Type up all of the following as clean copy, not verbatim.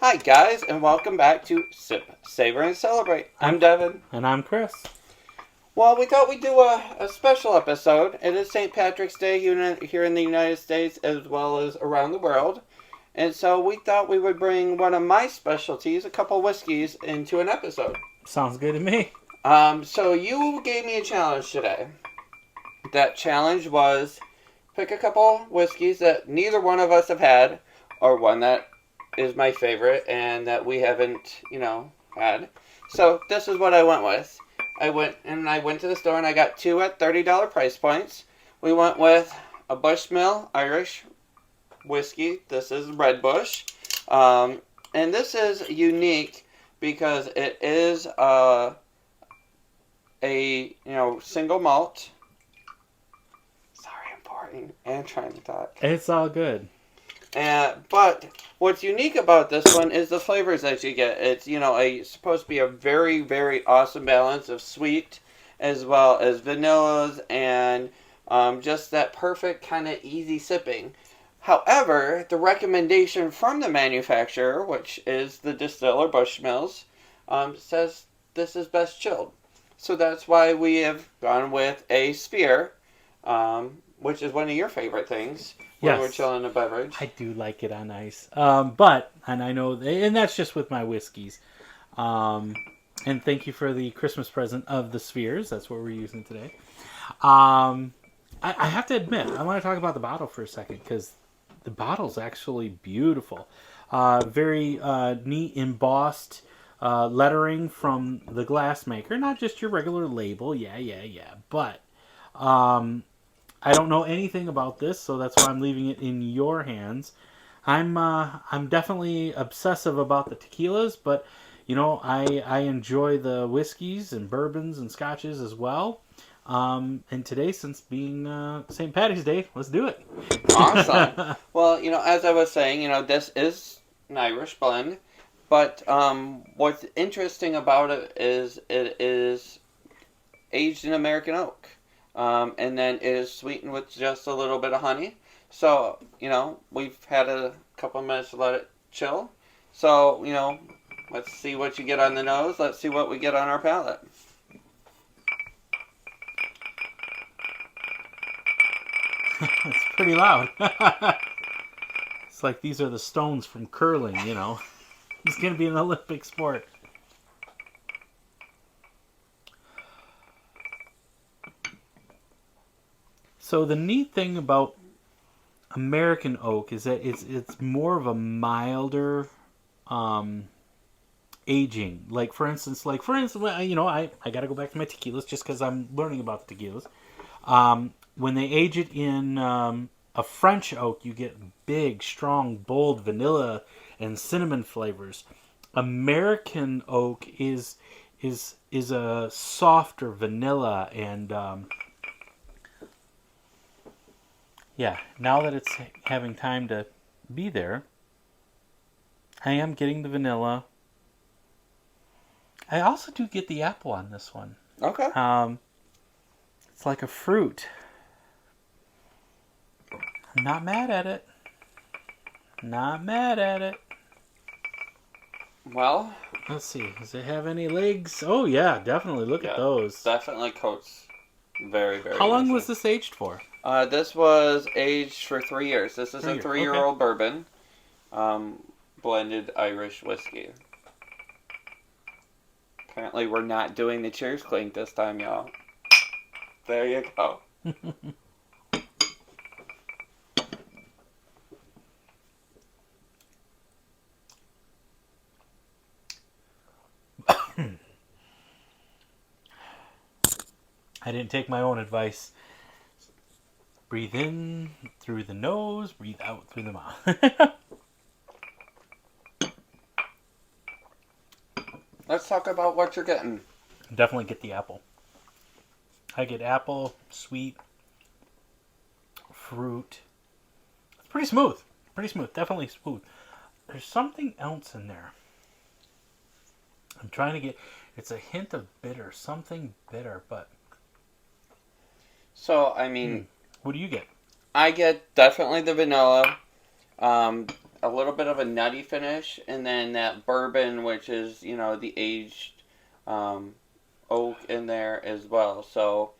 Hi, guys, and welcome back to Sip, Savor, and Celebrate. I'm Devin. And I'm Chris. Well, we thought we'd do a special episode. It is St. Patrick's Day here in the United States as well as around the world. And so we thought we would bring one of my specialties, a couple whiskeys, into an episode. Sounds good to me. So you gave me a challenge today. That challenge was pick a couple whiskeys that neither one of us have had, or one that is my favorite and that we haven't, had. So this is what I went with. I went to the store and I got two at $30 price points. We went with a Bushmill Irish whiskey. This is Red Bush. And this is unique because it is a single malt. Sorry, I'm pouring and trying to talk. It's all good. But what's unique about this one is the flavors that you get. It's supposed to be a very, very awesome balance of sweet as well as vanillas and just that perfect kind of easy sipping. However, the recommendation from the manufacturer, which is the distiller Bushmills, says this is best chilled. So that's why we have gone with a Sphere, which is one of your favorite things when we're chilling a beverage. I do like it on ice. And I know, and that's just with my whiskeys. And thank you for the Christmas present of the Spheres. That's what we're using today. I have to admit, I want to talk about the bottle for a second because the bottle's actually beautiful. Very neat embossed lettering from the glass maker, not just your regular label. Yeah. But I don't know anything about this, so that's why I'm leaving it in your hands. I'm definitely obsessive about the tequilas, but I enjoy the whiskeys and bourbons and scotches as well. And today, since being St. Patty's Day, let's do it. Awesome. Well, as I was saying, this is an Irish blend, but what's interesting about it is aged in American oak. And then it is sweetened with just a little bit of honey. So, we've had a couple of minutes to let it chill. So, let's see what you get on the nose. Let's see what we get on our palate. It's pretty loud. It's like these are the stones from curling, It's going to be an Olympic sport. So the neat thing about American oak is that it's more of a milder aging. Like for instance, I got to go back to my tequilas just because I'm learning about the tequilas. When they age it in a French oak, you get big, strong, bold vanilla and cinnamon flavors. American oak is a softer vanilla and now that it's having time to be there, I am getting the vanilla. I also do get the apple on this one. Okay. It's like a fruit. I'm not mad at it. Well, let's see. Does it have any legs? Oh, yeah, definitely. Look at those. Definitely coats very, very How long nicely. was this aged for? This was aged for 3 years. This is a 3-year-old bourbon, blended Irish whiskey. Apparently, we're not doing the cheers clink this time, y'all. There you go. I didn't take my own advice. Breathe in through the nose, breathe out through the mouth. Let's talk about what you're getting. Definitely get the apple. I get apple, sweet, fruit. It's pretty smooth. Definitely smooth. There's something else in there. I'm trying to get... It's a hint of bitter. Something bitter, but... So, I mean... What do you get? I get definitely the vanilla. a little bit of a nutty finish, and then that bourbon, which is, the aged oak in there as well. So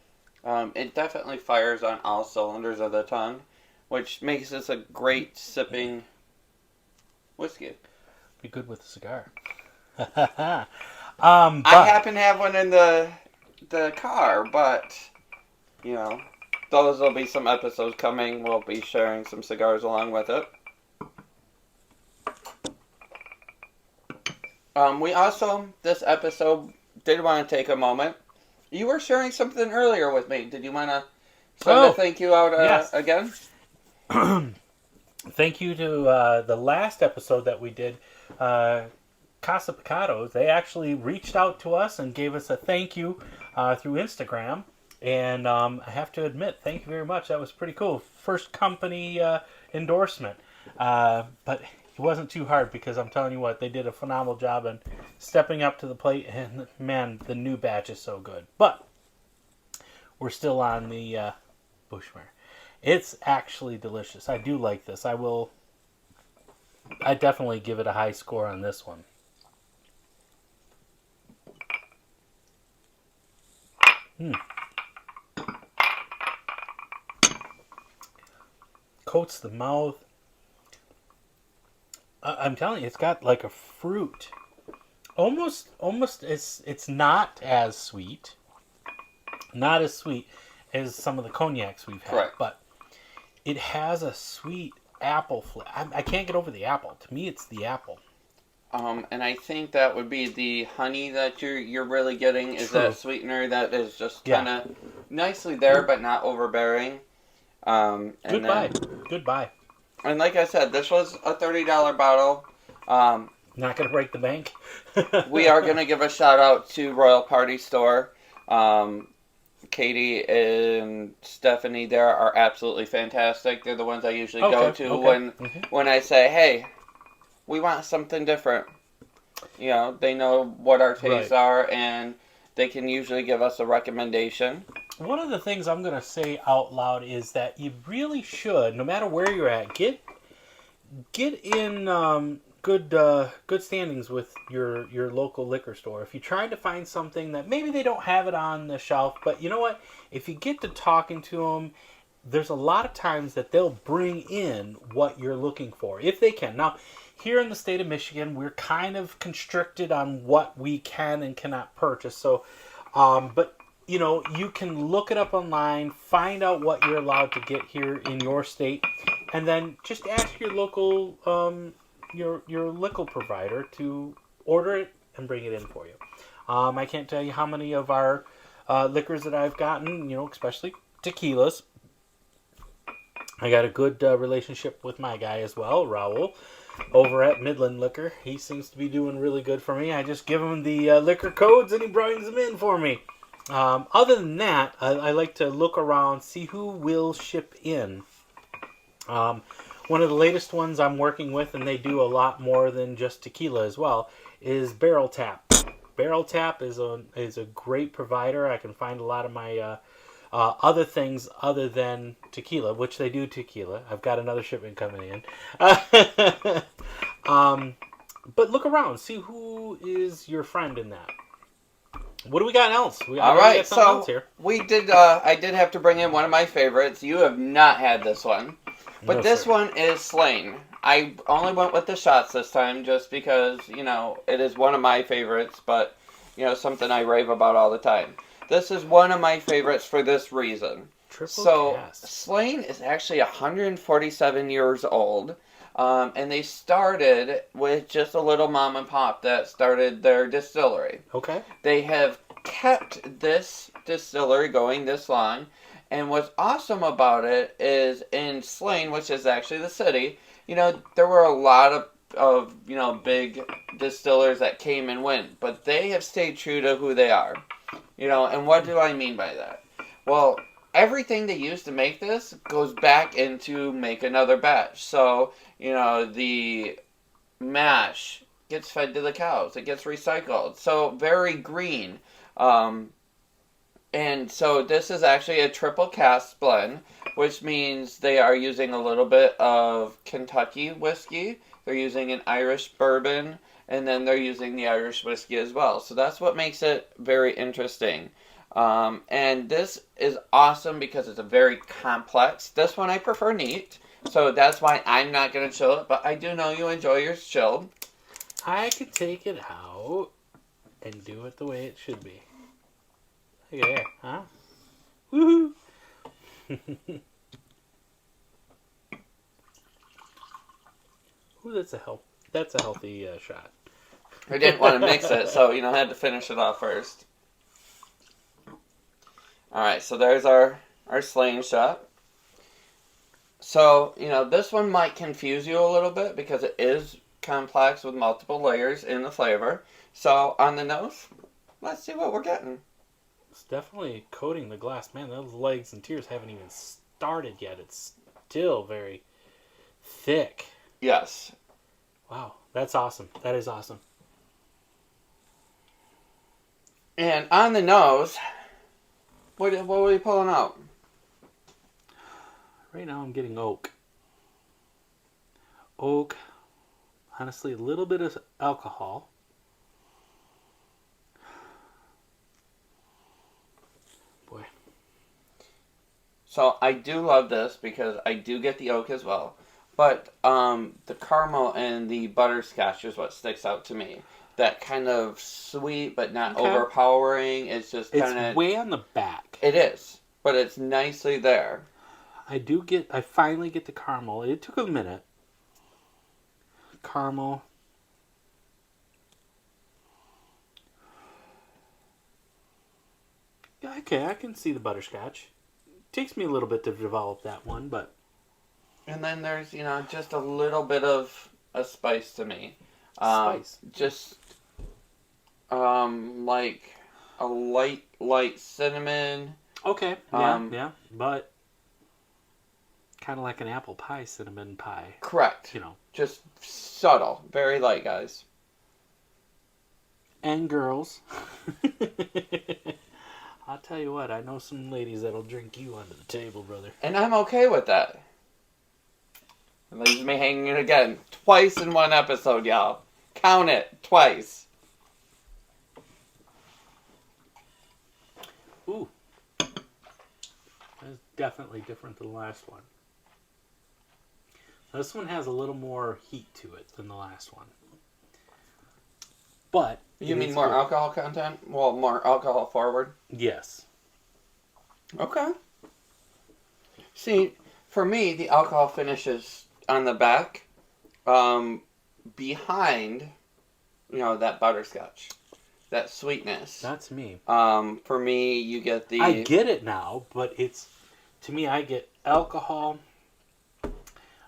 it definitely fires on all cylinders of the tongue, which makes this a great sipping whiskey. Be good with a cigar. I happen to have one in the car, but those will be some episodes coming. We'll be sharing some cigars along with it. We also, this episode, did want to take a moment. You were sharing something earlier with me. Did you want to send a thank you out yes. again? Thank you to the last episode that we did, Casa Picados. They actually reached out to us and gave us a thank you through Instagram. And I have to admit, thank you very much. That was pretty cool. First company endorsement. But it wasn't too hard because I'm telling you what, they did a phenomenal job in stepping up to the plate. And man, the new batch is so good. But we're still on the Bushmere. It's actually delicious. I do like this. I definitely give it a high score on this one. Coats the mouth. I'm telling you, it's got like a fruit. Almost. It's not as sweet. Not as sweet as some of the cognacs we've had, Correct. But it has a sweet apple flavor. I can't get over the apple. To me, it's the apple. And I think that would be the honey that you're really getting. Is True. that sweetener that is just kind of nicely there, but not overbearing. Goodbye. And like I said, this was a $30 bottle. Not gonna break the bank. We are gonna give a shout out to Royal Party Store. Katie and Stephanie there are absolutely fantastic. They're the ones I usually go to when I say, hey, we want something different. They know what our tastes are, and they can usually give us a recommendation. One of the things I'm going to say out loud is that you really should, no matter where you're at, get in good standings with your local liquor store. If you try to find something that maybe they don't have it on the shelf, but you know what? If you get to talking to them, there's a lot of times that they'll bring in what you're looking for, if they can. Now, here in the state of Michigan, we're kind of constricted on what we can and cannot purchase. So, but you can look it up online, find out what you're allowed to get here in your state, and then just ask your local your liquor provider to order it and bring it in for you. I can't tell you how many of our liquors that I've gotten, especially tequilas. I got a good relationship with my guy as well, Raul, over at Midland Liquor. He seems to be doing really good for me. I just give him the liquor codes and he brings them in for me. Other than that, I like to look around, see who will ship in. One of the latest ones I'm working with, and they do a lot more than just tequila as well, is Barrel Tap. Barrel Tap is a great provider. I can find a lot of my other things other than tequila, which they do tequila. I've got another shipment coming in. But look around, see who is your friend in that. What do we got else? All right, so we did. I did have to bring in one of my favorites. You have not had this one, but No, this sir. one is Slane. I only went with the shots this time just because it is one of my favorites, but something I rave about all the time. This is one of my favorites for this reason. Triple cast. Slane is actually 147 years old. And they started with just a little mom and pop that started their distillery. Okay. They have kept this distillery going this long. And what's awesome about it is in Slane, which is actually the city, there were a lot of big distillers that came and went. But they have stayed true to who they are. And what do I mean by that? Well, everything they used to make this goes back into make another batch. So, the mash gets fed to the cows. It gets recycled. So, very green. And so this is actually a triple cask blend, which means they are using a little bit of Kentucky whiskey. They're using an Irish bourbon, and then they're using the Irish whiskey as well. So that's what makes it very interesting. And this is awesome because it's a very complex. This one I prefer neat, so that's why I'm not going to chill it, but I do know you enjoy yours chilled. I could take it out and do it the way it should be. Look at there, huh? Woohoo! Ooh, that's a healthy shot. I didn't want to mix it, so I had to finish it off first. All right, so there's our Slane shot. So this one might confuse you a little bit because it is complex with multiple layers in the flavor. So on the nose, let's see what we're getting. It's definitely coating the glass. Man, those legs and tears haven't even started yet. It's still very thick. Yes. Wow, that's awesome. That is awesome. And on the nose, what are we pulling out? Right now I'm getting oak. Oak, honestly, a little bit of alcohol. Boy. So I do love this because I do get the oak as well. But the caramel and the butterscotch is what sticks out to me. That kind of sweet but not overpowering. It's just kind of... It's way on the back. It is. But it's nicely there. I finally get the caramel. It took a minute. Caramel. Yeah, okay, I can see the butterscotch. Takes me a little bit to develop that one, but... And then there's, just a little bit of a spice to me. Spice? Just, like a light cinnamon. Okay, yeah, but... kind of like an apple pie, cinnamon pie. Correct. Just subtle. Very light, guys. And girls. I'll tell you what, I know some ladies that'll drink you under the table, brother. And I'm okay with that. It leaves me hanging again. Twice in one episode, y'all. Count it. Twice. Ooh. That's definitely different than the last one. This one has a little more heat to it than the last one. But... You mean more alcohol content? Well, more alcohol forward? Yes. Okay. See, for me, the alcohol finishes on the back, behind, that butterscotch. That sweetness. That's me. For me, you get the... I get it now, but it's... To me, I get alcohol...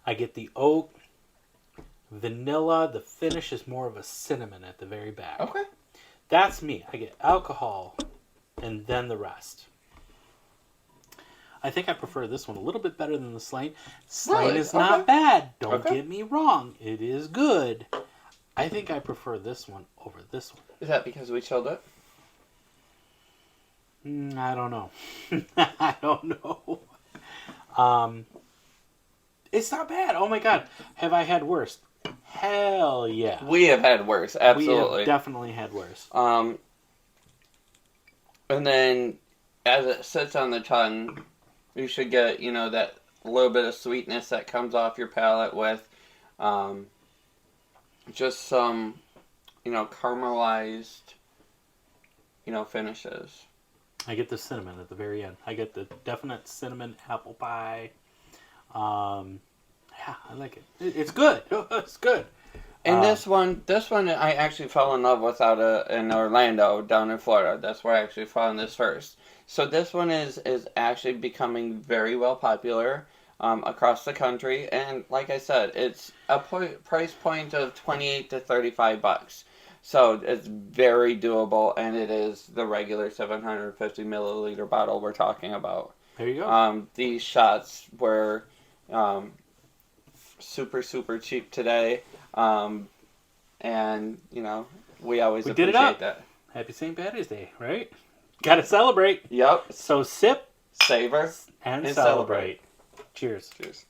I get the oak, vanilla. The finish is more of a cinnamon at the very back. Okay. That's me. I get alcohol and then the rest. I think I prefer this one a little bit better than the Slane. Slane is not bad. Don't get me wrong. It is good. I think I prefer this one over this one. Is that because we chilled it? I don't know. I don't know. It's not bad. Oh my god. Have I had worse? Hell yeah. We have had worse, absolutely. We have definitely had worse. And then, as it sits on the tongue, you should get, that little bit of sweetness that comes off your palate with just some, caramelized, finishes. I get the cinnamon at the very end. I get the definite cinnamon apple pie. Yeah, I like it. It's good. It's good. And this one I actually fell in love with out in Orlando, down in Florida. That's where I actually found this first. So this one is actually becoming very well popular across the country. And like I said, it's a price point of $28 to $35. So it's very doable, and it is the regular 750 milliliter bottle we're talking about. There you go. These shots were super, super cheap today. And, we always appreciate that. Happy St. Patty's Day, right? Gotta celebrate. Yep. So sip Savor and and celebrate. Cheers. Cheers.